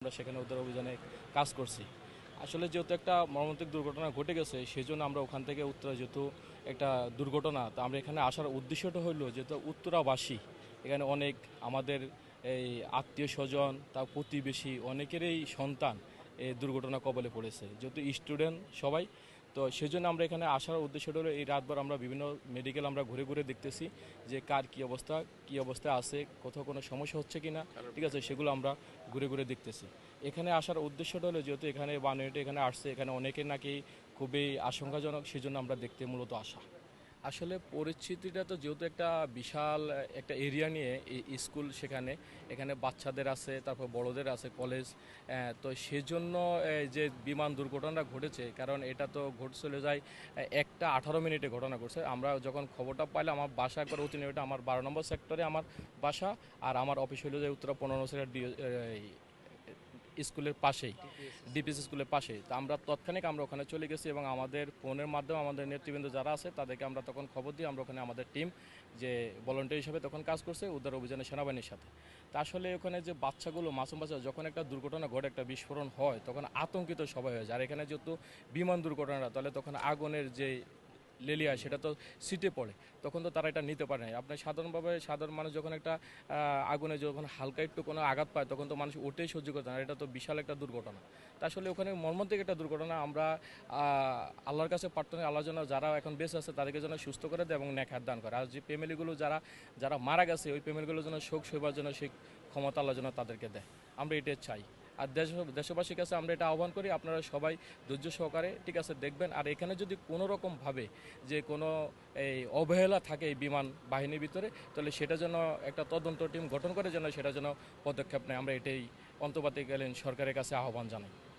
আমরা সেখানে উদ্ধার অভিযানে কাজ করছি। আসলে যেহেতু একটা মর্মান্তিক দুর্ঘটনা ঘটে গেছে, সেই জন্য আমরা ওখান থেকে উত্তরা, যেহেতু একটা দুর্ঘটনা, তা আমরা এখানে আসার উদ্দেশ্যটা হলো যেহেতু উত্তরাবাসী, এখানে অনেক আমাদের এই আত্মীয় স্বজন, তার প্রতিবেশী অনেকেরই সন্তান এই দুর্ঘটনা কবলে পড়েছে, যেহেতু স্টুডেন্ট সবাই। তো সেই জন্য আমরা এখানে আসার উদ্দেশ্যটা হলো এই রাতভর আমরা বিভিন্ন মেডিকেল আমরা ঘুরে ঘুরে দেখতেছি যে কার কী অবস্থা আছে, কোথাও কোনো সমস্যা হচ্ছে কি না, ঠিক আছে, সেগুলো আমরা ঘুরে ঘুরে দেখতেছি। এখানে আসার উদ্দেশ্যটা হলো যেহেতু এখানে বানুয়েটে এখানে আসছে, এখানে অনেকে নাকি খুবই আশঙ্কাজনক, সেই জন্য আমরা দেখতে মূলত আসা। আসলে পরিস্থিতিটা তো যেহেতু একটা বিশাল একটা এরিয়া নিয়ে স্কুল, সেখানে এখানে বাচ্চাদের আছে, তারপর বড়দের আছে, কলেজ। তো সেজন্য যে বিমান দুর্ঘটনাটা ঘটেছে, কারণ এটা তো চলে যায় 1:18 ঘটনা ঘটছে। আমরা যখন খবরটা পাইলাম, আমার বাসা একবার অতি নিকটে, আমার 12 নম্বর সেক্টরে আমার বাসা, আর আমার অফিস হলো যে উত্তরা 15 সেক্টর স্কুলের পাশেই, ডিপিএস স্কুলের পাশেই। তো আমরা তৎক্ষণিক আমরা ওখানে চলে গেছি এবং আমাদের ফোনের মাধ্যমে আমাদের নেতৃবৃন্দ যারা আছে তাদেরকে আমরা তখন খবর দিই। আমরা ওখানে আমাদের টিম যে ভলান্টিয়ার হিসেবে তখন কাজ করছে উদ্ধার অভিযানে সেনাবাহিনীর সাথে। তা আসলে ওখানে যে বাচ্চাগুলো, মাসুম বাচ্চা, যখন একটা দুর্ঘটনা ঘটে, একটা বিস্ফোরণ হয়, তখন আতঙ্কিত সবাই হয়ে যায়। আর এখানে যেহেতু বিমান দুর্ঘটনা, তাহলে তখন আগুনের যে লেলিয়া সেটা তো সিটে পড়ে, তখন তো তারা এটা নিতে পারে না। আপনার সাধারণভাবে সাধারণ মানুষ যখন একটা আগুনে যখন হালকা একটু কোনো আঘাত পায়, তখন তো মানুষ ওঠেই সহ্য করতে না, এটা তো বিশাল একটা দুর্ঘটনা। তা আসলে ওখানে মর্মান্তিক একটা দুর্ঘটনা। আমরা আল্লাহর কাছে প্রার্থনা, আল্লাহর জন্য যারা এখন বেঁচে আছে তাদেরকে যেন সুস্থ করে দেয় এবং নেক হাত দান করে। আর যে ফ্যামিলিগুলো যারা যারা মারা গেছে, ওই ফ্যামিলিগুলোর জন্য শোক সইবার জন্য সেই ক্ষমতা আল্লাহ যেন তাদেরকে দেয়, আমরা এটাই চাই। আর দেশবাসীর কাছে আমরা এটা আহ্বান করি, আপনারা সবাই ধৈর্য সহকারে, ঠিক আছে, দেখবেন। আর এখানে যদি কোনো রকমভাবে যে কোনো এই অবহেলা থাকে এই বিমান বাহিনীর ভিতরে, তাহলে সেটা যেন একটা তদন্ত টিম গঠন করে যেন সেটা যেন পদক্ষেপ নেয়, আমরা এটাই অন্তর্বর্তীকালীন সরকারের কাছে আহ্বান জানাই।